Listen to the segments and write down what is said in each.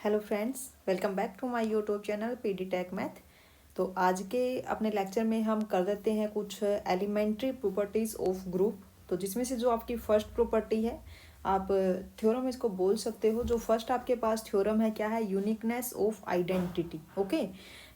Hello friends, welcome back to my YouTube channel PD tech math. तो आज के अपने लेक्चर में हम कर देते हैं कुछ एलिमेंट्री प्रॉपर्टीज़ ऑफ ग्रुप। तो जिसमें से जो आपकी फर्स्ट प्रॉपर्टी है, आप थ्योरम इसको बोल सकते हो। जो फर्स्ट आपके पास थ्योरम है क्या है? Uniqueness of identity. Okay,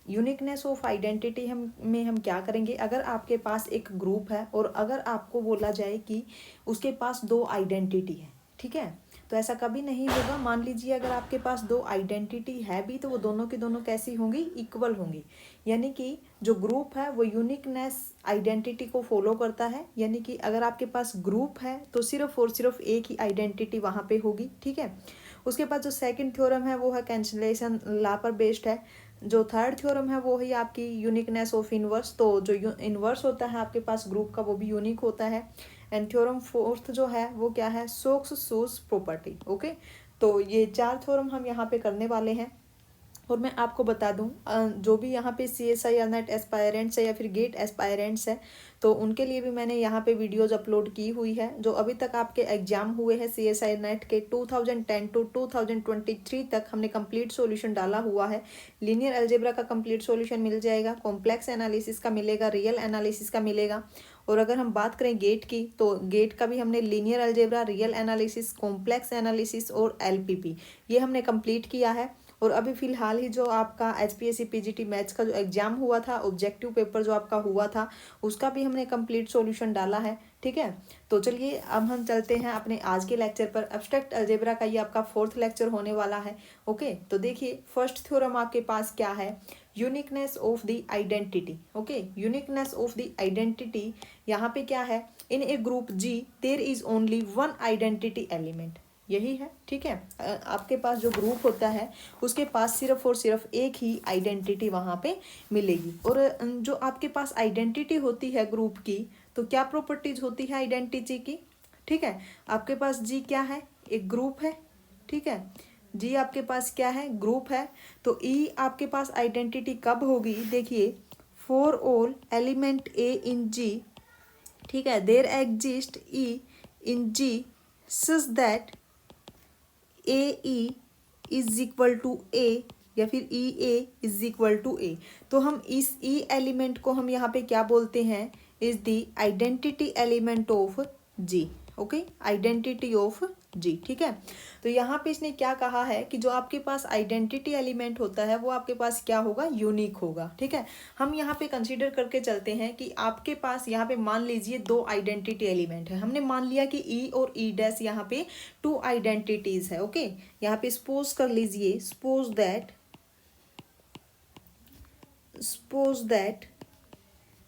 uniqueness of identity हम क्या करेंगे? अगर आपके पास एक ग्रुप है और अगर आपको बोला जाए कि उसके पास दो आइडेंटिटी है, ठीक है, तो ऐसा कभी नहीं होगा। मान लीजिए अगर आपके पास दो आइडेंटिटी है भी, तो वो दोनों की दोनों कैसी होंगी? इक्वल होंगी। यानी कि जो ग्रुप है वो यूनिकनेस आइडेंटिटी को फॉलो करता है। यानी कि अगर आपके पास ग्रुप है तो सिर्फ और सिर्फ एक ही आइडेंटिटी वहाँ पे होगी, ठीक है। उसके बाद जो सेकंड थ्योरम है वो है कैंसिलेशन लॉ पर बेस्ड है। जो थर्ड थ्योरम है वो है आपकी यूनिकनेस ऑफ इनवर्स। तो जो इनवर्स होता है आपके पास ग्रुप का, वो भी यूनिक होता है। एंड थ्योरम फोर्थ जो है वो क्या है? सोक्स सूज प्रॉपर्टी। ओके, तो ये चार थ्योरम हम यहाँ पे करने वाले हैं। और मैं आपको बता दूं, जो भी यहाँ पे CSIR नेट एस्पायरेंट्स है या फिर गेट एस्पायरेंट्स है, तो उनके लिए भी मैंने यहाँ पे वीडियोज अपलोड की हुई है। जो अभी तक आपके एग्जाम हुए हैं CSIR नेट के 2010 टू 2023 तक, हमने कंप्लीट सॉल्यूशन डाला हुआ है। लीनियर अलजेब्रा का कंप्लीट सॉल्यूशन मिल जाएगा, कॉम्प्लेक्स एनालिसिस का मिलेगा, रियल एनालिसिस का मिलेगा। और अगर हम बात करें गेट की, तो गेट का भी हमने linear algebra, real analysis, complex analysis और LPP ये हमने कंप्लीट किया है। और अभी फिलहाल ही जो आपका HPSC PGT मैथ्स का जो एग्जाम हुआ था, ऑब्जेक्टिव पेपर जो आपका हुआ था, उसका भी हमने कंप्लीट सॉल्यूशन डाला है, ठीक है। तो चलिए अब हम चलते हैं अपने आज के लेक्चर पर। एब्स्ट्रैक्ट अलजेब्रा का ये आपका फोर्थ लेक्चर होने वाला है। ओके, तो देखिए फर्स्ट थ्योरम आपके पास क्या है? Uniqueness of the identity. Okay, uniqueness of the identity यहाँ पे क्या है? In a group G there is only one identity element. यही है, ठीक है। आपके पास जो ग्रुप होता है उसके पास सिर्फ और सिर्फ एक ही आइडेंटिटी वहाँ पे मिलेगी। और जो आपके पास आइडेंटिटी होती है ग्रुप की, तो क्या प्रॉपर्टीज होती है आइडेंटिटी की? ठीक है, आपके पास जी क्या है? एक ग्रुप है, ठीक है। जी आपके पास क्या है? ग्रुप है। तो ई आपके पास आइडेंटिटी कब होगी? देखिए, for all element a in G, ठीक है, there exist e in G such that a e is equal to a, या फिर e a is equal to a. तो हम इस ई एलिमेंट को हम यहाँ पे क्या बोलते हैं? Is the identity element of G. Okay, identity of G, ठीक है। तो यहाँ पे इसने क्या कहा है कि जो आपके पास आइडेंटिटी एलिमेंट होता है वो आपके पास क्या होगा? यूनिक होगा, ठीक है। हम यहाँ पे कंसीडर करके चलते हैं कि आपके पास यहाँ पे मान लीजिए दो आइडेंटिटी एलिमेंट है। हमने मान लिया कि ई और ई डैश यहाँ पे टू आइडेंटिटीज है। ओके, यहाँ पे सपोज कर लीजिए, suppose that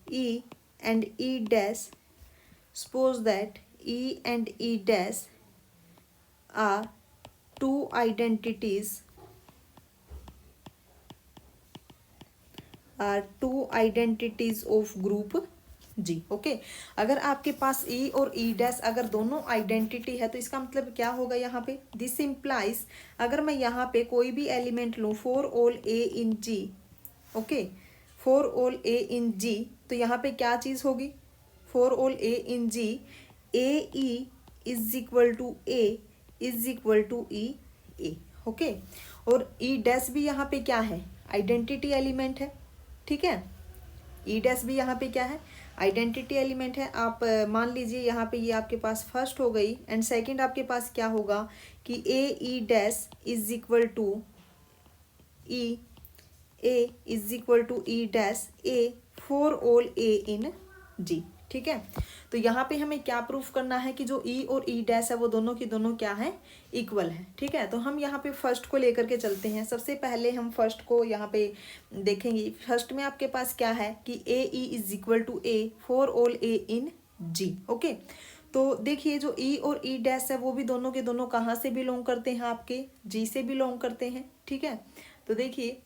E and E dash, suppose that E and E dash are two identities, of group G. Okay, अगर आपके पास E और E डैश अगर दोनों आइडेंटिटी है, तो इसका मतलब क्या होगा यहाँ पे? दिस इम्प्लाइज, अगर मैं यहाँ पे कोई भी एलिमेंट लूँ, for all a in G, okay, for all a in G, तो यहाँ पे क्या चीज़ होगी? For all a in G, a e is equal to a is equal to e a. Okay, और ई डैश भी यहाँ पे क्या है? आइडेंटिटी एलिमेंट है, ठीक है। ई डैश भी यहाँ पे क्या है? आइडेंटिटी एलिमेंट है। आप मान लीजिए यहाँ पे ये आपके पास फर्स्ट हो गई, एंड सेकंड आपके पास क्या होगा कि a e dash is equal to e a is equal to e dash a for all a in G, ठीक है। तो यहाँ पे हमें क्या प्रूफ करना है कि जो ई और ई डैश है वो दोनों की दोनों क्या है? इक्वल है, ठीक है। तो हम यहाँ पे फर्स्ट को लेकर के चलते हैं। सबसे पहले हम फर्स्ट को यहाँ पे देखेंगे। फर्स्ट में आपके पास क्या है कि a e is equal to a for all a in G. Okay, तो देखिए जो ई और ई डैश है वो भी दोनों के दोनों कहाँ से बिलोंग करते हैं? आपके जी से बिलोंग करते हैं, ठीक है। तो देखिए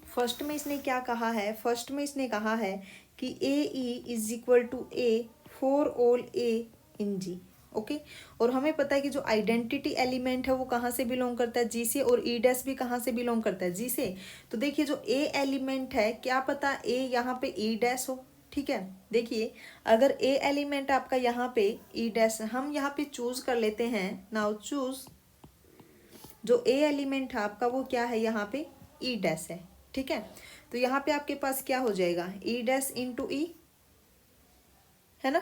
फर्स्ट में इसने क्या कहा है? फर्स्ट में इसने कहा है कि a e is equal to a for all a in G. Okay, और हमें पता है कि जो आइडेंटिटी एलिमेंट है वो कहाँ से बिलोंग करता है? जी से। और ई डैश भी कहाँ से बिलोंग करता है? जी से। तो देखिए जो ए एलिमेंट है, क्या पता ए यहाँ पे ई डैश हो, ठीक है। देखिए अगर ए एलिमेंट आपका यहाँ पे ई डैश, हम यहाँ पे चूज कर लेते हैं। नाउ चूज जो ए एलिमेंट है आपका वो क्या है यहाँ पे ई डैश है, ठीक है। तो यहाँ पे आपके पास क्या हो जाएगा ई डैश इंटू ई, है ना।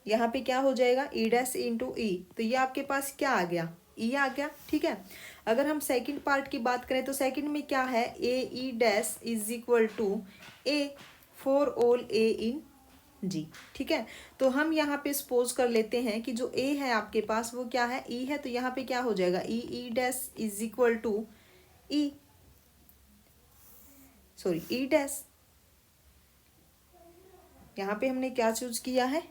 यहाँ पे क्या हो जाएगा ई डैश इंटू ई, तो ये आपके पास क्या आ गया ई आ गया, ठीक है। अगर हम सेकंड पार्ट की बात करें तो सेकंड में क्या है a e dash is equal to a for all a in G, ठीक है। तो हम यहाँ पे सपोज कर लेते हैं कि जो ए है आपके पास वो क्या है ई है, तो यहाँ पे क्या हो जाएगा e e dash is equal to e sorry e dash, यहाँ पे हमने क्या चूज किया है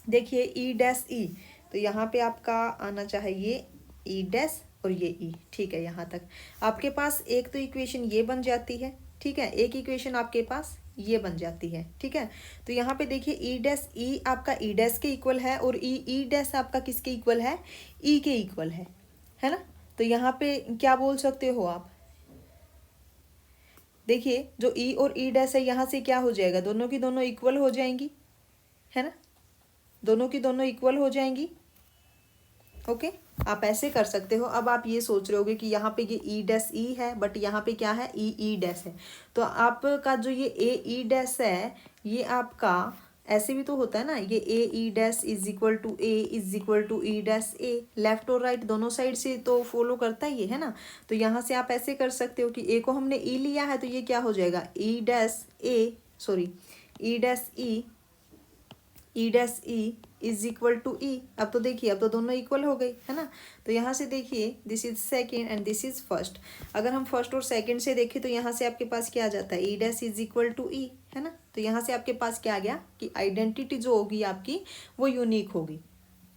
देखिए ई डैश ई, तो यहाँ पे आपका आना चाहिए ई डैश और ये ई, ठीक है। यहाँ तक आपके पास एक तो इक्वेशन ये बन जाती है, ठीक है, एक इक्वेशन आपके पास ये बन जाती है, ठीक है। तो यहाँ पे देखिए ई डैश ई आपका ई डैश के इक्वल है और ई ई डैश आपका किसके इक्वल है ई के इक्वल है ना। तो यहाँ पे क्या बोल सकते हो आप, देखिए जो ई और ई डैश है यहाँ से क्या हो जाएगा दोनों की दोनों इक्वल हो जाएंगी, है ना, दोनों की दोनों इक्वल हो जाएंगी। ओके, आप ऐसे कर सकते हो। अब आप ये सोच रहे होगे कि यहाँ पे ये ई डैश ई है बट यहाँ पे क्या है ई ई डैश है, तो आपका जो ये ए ई डैश है ये आपका ऐसे भी तो होता है ना, ये a e dash is equal to a is equal to e dash a, left और राइट दोनों साइड से तो फॉलो करता ही है ना। तो यहाँ से आप ऐसे कर सकते हो कि ए को हमने ई लिया है तो ये क्या हो जाएगा e dash a sorry e dash e dash e is equal to e. अब तो देखिए अब तो दोनों इक्वल हो गई, है ना। तो यहाँ से देखिए this is second and this is first, अगर हम फर्स्ट और सेकेंड से देखें तो यहाँ से आपके पास क्या आ जाता है e dash is equal to e, है ना। तो यहाँ से आपके पास क्या आ गया कि आइडेंटिटी जो होगी आपकी वो यूनिक होगी,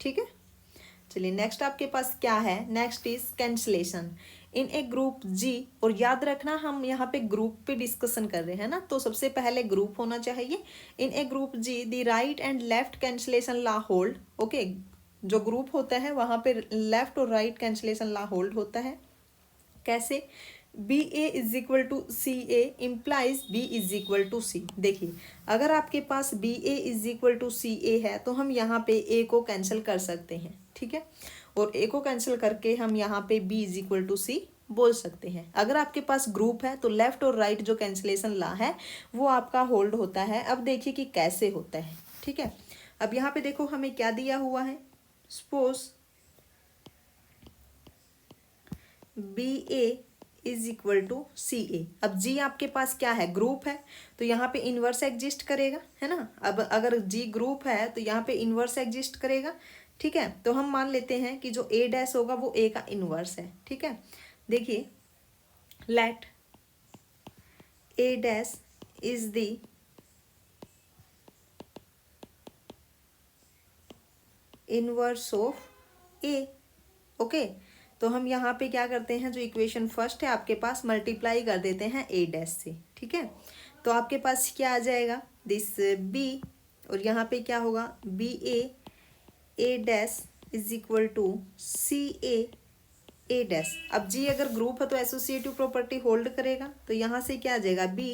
ठीक है। चलिए नेक्स्ट आपके पास क्या है, next is cancellation in a group G. और याद रखना हम यहाँ पे ग्रुप पे डिस्कशन कर रहे हैं ना, तो सबसे पहले ग्रुप होना चाहिए। In a group G the right and left cancellation law hold. Okay, जो ग्रुप होता है वहाँ पे लेफ्ट और राइट कैंसलेशन लॉ होल्ड होता है। कैसे, b a is equal to C a implies b is equal to c. देखिए अगर आपके पास b a is equal to C a है तो हम यहाँ पे ए को कैंसिल कर सकते हैं, ठीक है, और ए को कैंसिल करके हम यहाँ पे बी इज इक्वल टू सी बोल सकते हैं। अगर आपके पास ग्रुप है तो लेफ्ट और राइट जो कैंसिलेशन लॉ है वो आपका होल्ड होता है। अब देखिए कि कैसे होता है, ठीक है। अब यहाँ पे देखो हमें क्या दिया हुआ है, suppose b a is equal to C a. अब जी आपके पास क्या है ग्रुप है तो यहाँ पे इनवर्स एग्जिस्ट करेगा, है ना। अब अगर जी ग्रुप है तो यहाँ पे इनवर्स एग्जिस्ट करेगा, ठीक है। तो हम मान लेते हैं कि जो ए डैश होगा वो ए का इनवर्स है, ठीक है। देखिए let A dash is the inverse of A. Okay, तो हम यहाँ पे क्या करते हैं, जो इक्वेशन फर्स्ट है आपके पास मल्टीप्लाई कर देते हैं ए डैश से, ठीक है। तो आपके पास क्या आ जाएगा दिस बी, और यहाँ पे क्या होगा B A dash is equal to C A dash. अब जी अगर ग्रुप है तो एसोसिएटिव प्रॉपर्टी होल्ड करेगा, तो यहाँ से क्या आ जाएगा B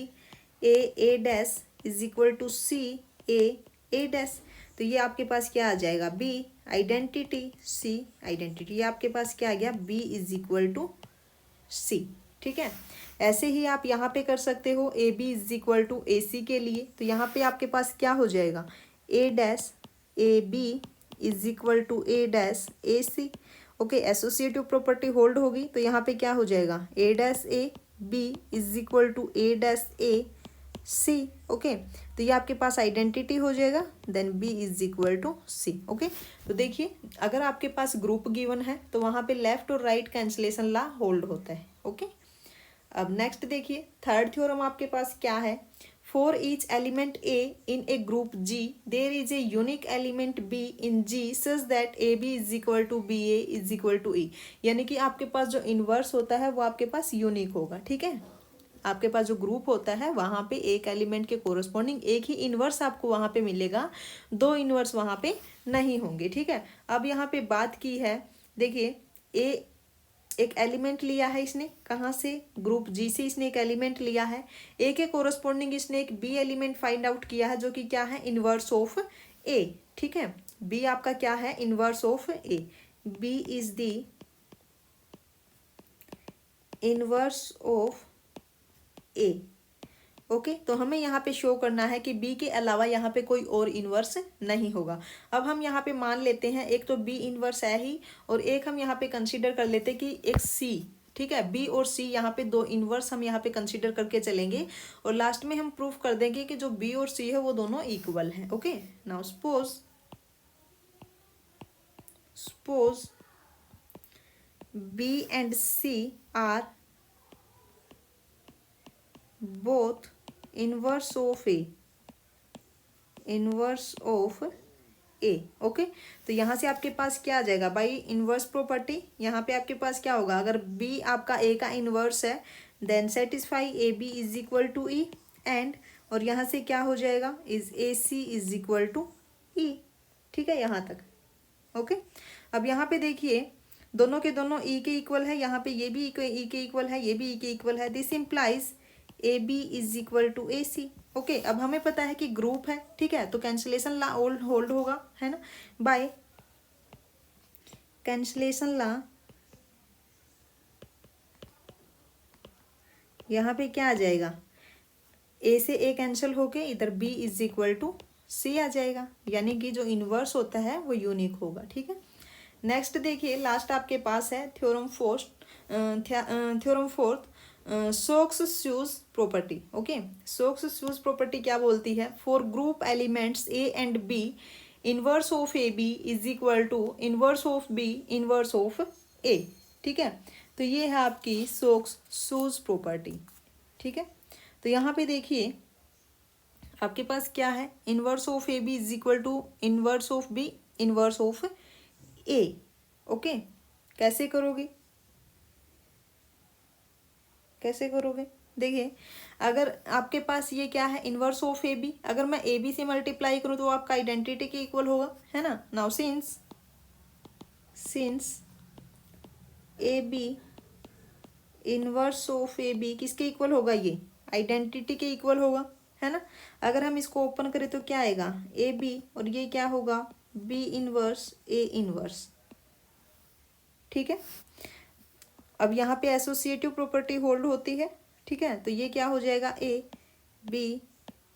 A dash is equal to C A dash. तो ये आपके पास क्या आ जाएगा बी आइडेंटिटी सी आइडेंटिटी, ये आपके पास क्या आ गया बी इज इक्वल टू सी, ठीक है। ऐसे ही आप यहाँ पे कर सकते हो a B is equal to A c के लिए, तो यहाँ पे आपके पास क्या हो जाएगा a dash a B is equal to a dash a C. Okay, associative property hold होगी तो यहाँ पे क्या हो जाएगा a dash a B is equal to a dash a C. Okay, तो ये आपके पास आइडेंटिटी हो जाएगा, then b is equal to c. Okay, तो देखिए अगर आपके पास ग्रुप गिवन है तो वहाँ पे लेफ्ट और राइट कैंसलेशन लॉ होल्ड होता है। ओके, अब नेक्स्ट देखिए थर्ड थ्योरम आपके पास क्या है, for each element a in a group G there is a unique element b in G such that a B is equal to b a is equal to e. यानी कि आपके पास जो inverse होता है वो आपके पास यूनिक होगा, ठीक है। आपके पास जो ग्रुप होता है वहाँ पे एक एलिमेंट के कोरस्पॉन्डिंग एक ही इनवर्स आपको वहाँ पे मिलेगा, दो इनवर्स वहाँ पे नहीं होंगे, ठीक है। अब यहाँ पे बात की है, देखिए ए एक एलिमेंट लिया है इसने, कहाँ से ग्रुप जी से इसने एक एलिमेंट लिया है, ए के कोरस्पॉन्डिंग इसने एक बी एलिमेंट फाइंड आउट किया है जो कि क्या है इनवर्स ऑफ ए, ठीक है। बी आपका क्या है, inverse of A, B is the inverse of A. Okay, तो हमें यहाँ पे शो करना है कि बी के अलावा यहाँ पे कोई और इन्वर्स नहीं होगा। अब हम यहाँ पे मान लेते हैं एक तो बी इन्वर्स है ही, और एक हम यहाँ पे कंसीडर कर लेते हैं कि एक सी, ठीक है, बी और सी यहाँ पे दो इन्वर्स हम यहाँ पे कंसीडर करके चलेंगे, और लास्ट में हम प्रूफ कर देंगे कि जो बी और सी है वो दोनों इक्वल है। Okay, now suppose B and C are both inverse of A, inverse of A. Okay, तो यहाँ से आपके पास क्या आ जाएगा बाई इनवर्स प्रॉपर्टी, यहाँ पे आपके पास क्या होगा, अगर बी आपका ए का इनवर्स है then satisfy a B is equal to e, and और यहाँ से क्या हो जाएगा, is a c is equal to e. ठीक है यहाँ तक। ओके, अब यहाँ पे देखिए दोनों के दोनों ई के इक्वल है, यहाँ पे ये भी ई के इक्वल है, ये भी ई के इक्वल है, this implies A B is equal to A C. Okay, अब हमें पता है कि ग्रुप है, ठीक है, तो कैंसिलेशन ला होल्ड होगा, है ना, बाय कैंसिलेशन ला यहाँ पे क्या आ जाएगा, ए से ए कैंसिल होके इधर बी इज इक्वल टू सी आ जाएगा, यानी कि जो इनवर्स होता है वो यूनिक होगा। ठीक है, नेक्स्ट देखिए लास्ट आपके पास है theorem fourth, socks shoes property. Okay, socks shoes property क्या बोलती है, for group elements a and b inverse of A B is equal to inverse of B inverse of a. ठीक है, तो ये है आपकी सोक्स शूज प्रॉपर्टी। ठीक है, तो यहाँ पे देखिए आपके पास क्या है, inverse of A B is equal to inverse of B inverse of A. Okay, कैसे करोगे, कैसे करोगे, देखिए अगर आपके पास ये क्या है इनवर्स ऑफ ए बी, अगर मैं ए बी से मल्टीप्लाई करूँ तो आपका आइडेंटिटी के इक्वल होगा, है ना। Now since A B inverse of A B किसके इक्वल होगा, ये आइडेंटिटी के इक्वल होगा, है ना। अगर हम इसको ओपन करें तो क्या आएगा, ए बी और ये क्या होगा, बी इनवर्स ए इनवर्स। ठीक है, अब यहाँ पे एसोसिएटिव प्रॉपर्टी होल्ड होती है। ठीक है, तो ये क्या हो जाएगा, A B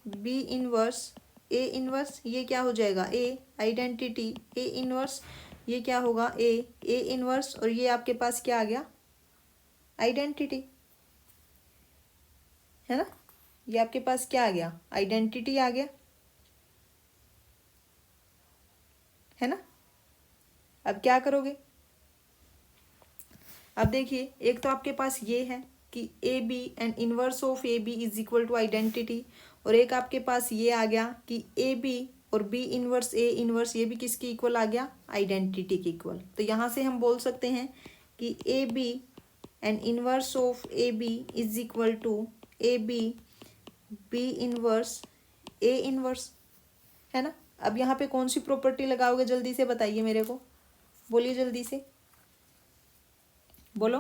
B inverse A inverse, ये क्या हो जाएगा, ए आइडेंटिटी ए इनवर्स, ये क्या होगा, ए इनवर्स, और ये आपके पास क्या आ गया, आइडेंटिटी, है ना। ये आपके पास क्या आ गया, आइडेंटिटी आ गया, है ना। अब क्या करोगे, अब देखिए एक तो आपके पास ये है कि A B and inverse of A B is equal to identity, और एक आपके पास ये आ गया कि ए बी और बी इनवर्स ए इनवर्स ये भी किसकी इक्वल आ गया, आइडेंटिटी के इक्वल। तो यहाँ से हम बोल सकते हैं कि A B and inverse of A B is equal to A B B inverse A inverse, है ना। अब यहाँ पे कौन सी प्रॉपर्टी लगाओगे, जल्दी से बताइए मेरे को, बोलिए जल्दी से बोलो,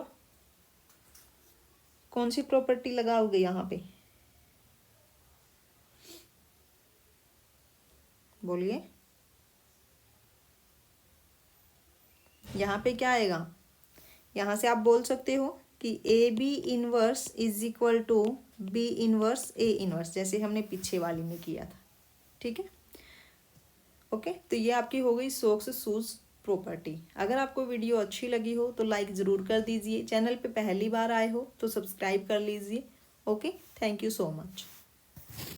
कौन सी प्रॉपर्टी लगाओगे यहाँ पे, बोलिए। यहाँ पे क्या आएगा, यहाँ से आप बोल सकते हो कि A B inverse is equal to B inverse A inverse, जैसे हमने पीछे वाली में किया था। ठीक है, ओके, तो ये आपकी हो गई सोक्स शूज प्रॉपर्टी। अगर आपको वीडियो अच्छी लगी हो तो लाइक ज़रूर कर दीजिए, चैनल पे पहली बार आए हो तो सब्सक्राइब कर लीजिए। Okay, thank you so much.